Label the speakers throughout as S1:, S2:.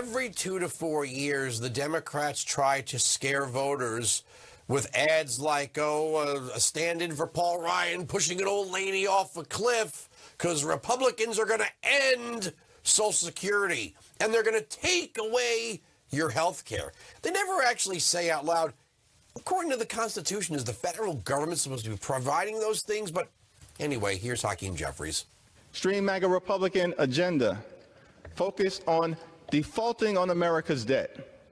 S1: every 2 to 4 years, the Democrats try to scare voters with ads like, a stand-in for Paul Ryan pushing an old lady off a cliff because Republicans are going to end Social Security and they're going to take away your health care. They never actually say out loud, according to the Constitution, is the federal government supposed to be providing those things? But anyway, here's Hakeem Jeffries.
S2: Extreme MAGA Republican agenda focused on defaulting on America's debt,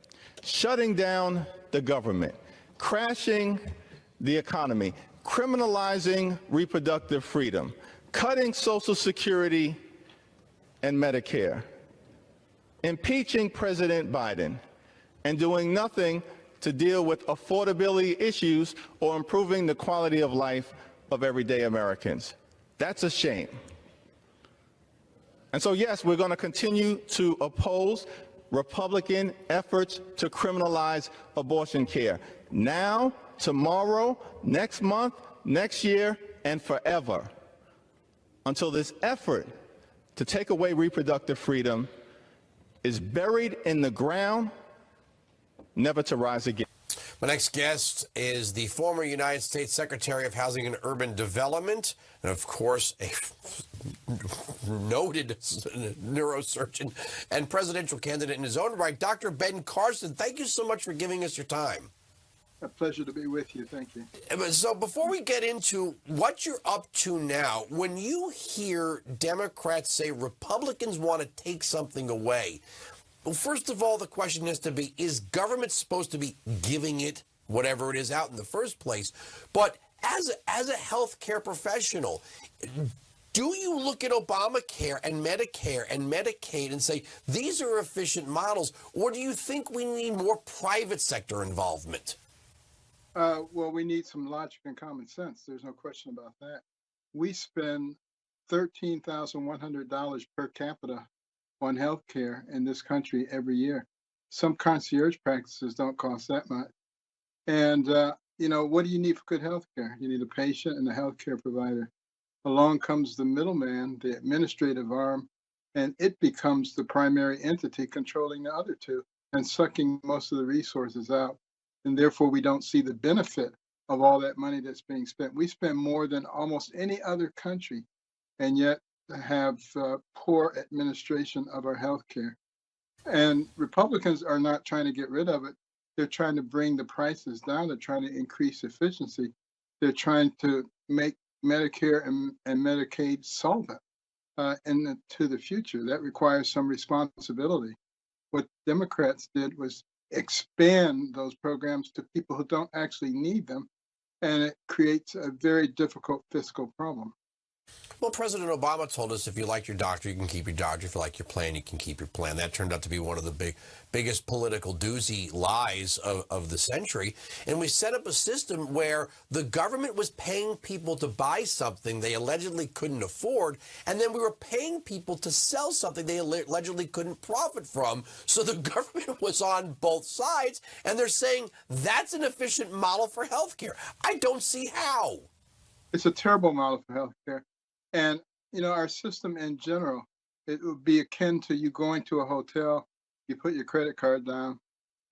S2: shutting down the government, crashing the economy, criminalizing reproductive freedom, cutting Social Security and Medicare, impeaching President Biden, and doing nothing to deal with affordability issues or improving the quality of life of everyday Americans. That's a shame. And so, yes, we're going to continue to oppose Republican efforts to criminalize abortion care now, tomorrow, next month, next year, and forever, until this effort to take away reproductive freedom is buried in the ground, never to rise again.
S1: My next guest is the former United States Secretary of Housing and Urban Development, and of course, a noted neurosurgeon and presidential candidate in his own right, Dr. Ben Carson. Thank you so much for giving us your time.
S3: A pleasure to be with you. Thank you.
S1: So before we get into what you're up to now, when you hear Democrats say Republicans want to take something away, well, first of all, the question has to be, is government supposed to be giving it whatever it is out in the first place? But as a healthcare professional, do you look at Obamacare and Medicare and Medicaid and say, these are efficient models, or do you think we need more private sector involvement?
S3: Well, we need some logic and common sense. There's no question about that. We spend $13,100 per capita on health care in this country every year. Some concierge practices don't cost that much. And, what do you need for good health care? You need a patient and a healthcare provider. Along comes the middleman, the administrative arm, and it becomes the primary entity controlling the other two and sucking most of the resources out. And therefore, we don't see the benefit of all that money that's being spent. We spend more than almost any other country, and yet have poor administration of our health care. And Republicans are not trying to get rid of it. They're trying to bring the prices down. They're trying to increase efficiency. They're trying to make Medicare and Medicaid solvent into the future. That requires some responsibility. What Democrats did was expand those programs to people who don't actually need them, and it creates a very difficult fiscal problem.
S1: Well, President Obama told us if you like your doctor, you can keep your doctor. If you like your plan, you can keep your plan. That turned out to be one of the biggest political doozy lies of the century. And we set up a system where the government was paying people to buy something they allegedly couldn't afford, and then we were paying people to sell something they allegedly couldn't profit from. So the government was on both sides, and they're saying that's an efficient model for healthcare. I don't see how.
S3: It's a terrible model for healthcare. And, our system in general, it would be akin to you going to a hotel, you put your credit card down,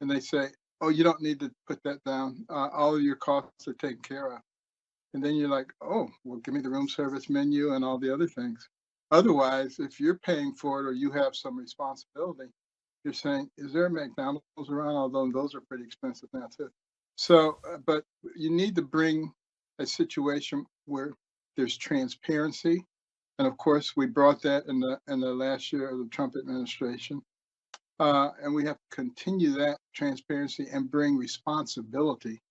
S3: and they say, oh, you don't need to put that down. All of your costs are taken care of. And then you're like, oh, well, give me the room service menu and all the other things. Otherwise, if you're paying for it or you have some responsibility, you're saying, is there a McDonald's around? Although those are pretty expensive now, too. So, but you need to bring a situation where there's transparency, and of course, we brought that in the last year of the Trump administration, and we have to continue that transparency and bring responsibility,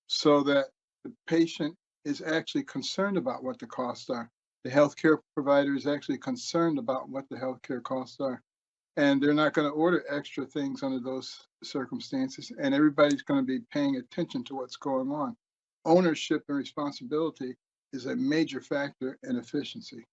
S3: so that the patient is actually concerned about what the costs are. The healthcare provider is actually concerned about what the healthcare costs are, and they're not going to order extra things under those circumstances. And everybody's going to be paying attention to what's going on. Ownership and responsibility is a major factor in efficiency.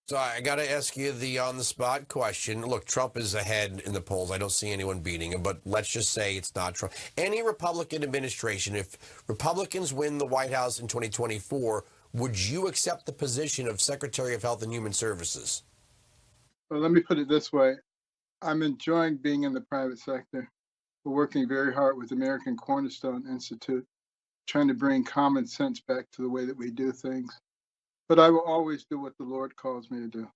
S1: So I got to ask you the on-the-spot question. Look, Trump is ahead in the polls. I don't see anyone beating him, but let's just say it's not Trump. Any Republican administration, if Republicans win the White House in 2024, would you accept the position of Secretary of Health and Human Services?
S3: Well, let me put it this way. I'm enjoying being in the private sector. We're working very hard with American Cornerstone Institute, trying to bring common sense back to the way that we do things. But I will always do what the Lord calls me to do.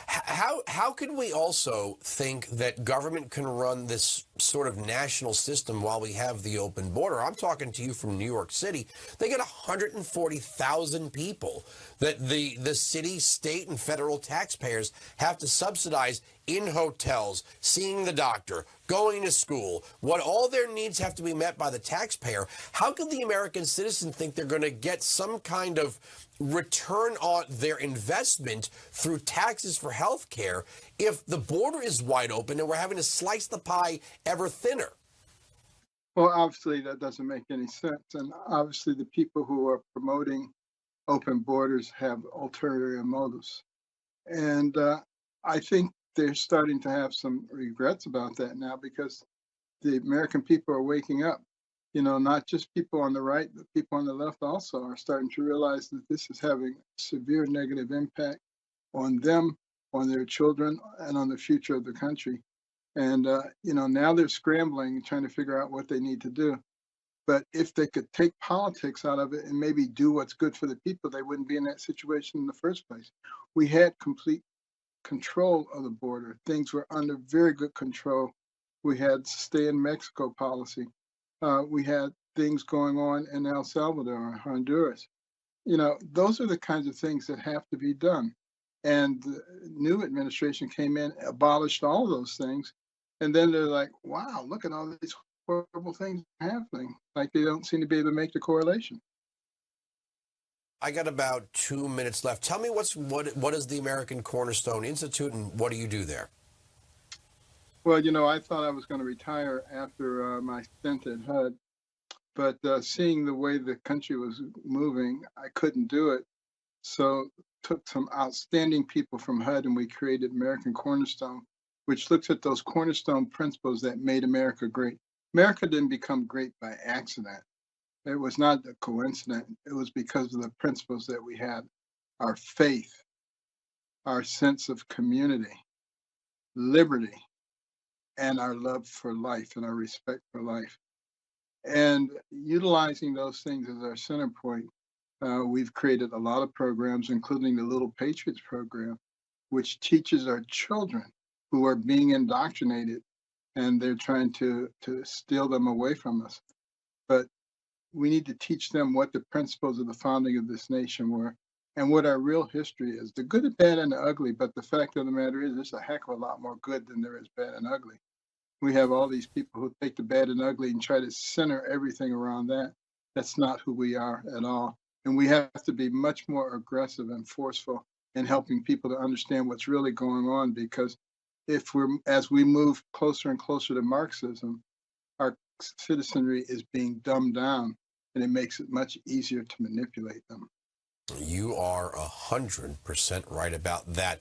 S1: How can we also think that government can run this sort of national system while we have the open border? I'm talking to you from New York City. They get 140,000 people that the city, state, and federal taxpayers have to subsidize in hotels, seeing the doctor, going to school, what all their needs have to be met by the taxpayer. How can the American citizen think they're going to get some kind of return on their investment through taxes for health care if the border is wide open and we're having to slice the pie ever thinner?
S3: Well, obviously, that doesn't make any sense. And obviously, the people who are promoting open borders have ulterior motives. And I think they're starting to have some regrets about that now because the American people are waking up. You know, not just people on the right, but people on the left also are starting to realize that this is having severe negative impact on them, on their children, and on the future of the country. And, you know, now they're scrambling and trying to figure out what they need to do. But if they could take politics out of it and maybe do what's good for the people, they wouldn't be in that situation in the first place. We had complete control of the border. Things were under very good control. We had stay in Mexico policy. We had things going on in El Salvador, Honduras. You know, those are the kinds of things that have to be done. And the new administration came in, abolished all those things. And then they're like, wow, look at all these horrible things happening. Like they don't seem to be able to make the correlation.
S1: I got about 2 minutes left. Tell me what is the American Cornerstone Institute and what do you do there?
S3: Well, you know, I thought I was going to retire after my stint at HUD, but seeing the way the country was moving, I couldn't do it. So took some outstanding people from HUD and we created American Cornerstone, which looks at those cornerstone principles that made America great. America didn't become great by accident. It was not a coincidence. It was because of the principles that we had, our faith, our sense of community, liberty, and our love for life and our respect for life. And utilizing those things as our center point, we've created a lot of programs, including the Little Patriots program, which teaches our children who are being indoctrinated and they're trying to steal them away from us. But we need to teach them what the principles of the founding of this nation were and what our real history is, the good, the bad, and the ugly. But the fact of the matter is, there's a heck of a lot more good than there is bad and ugly. We have all these people who take the bad and ugly and try to center everything around that. That's not who we are at all. And we have to be much more aggressive and forceful in helping people to understand what's really going on, because as we move closer and closer to Marxism, our citizenry is being dumbed down and it makes it much easier to manipulate them.
S1: You are 100% right about that.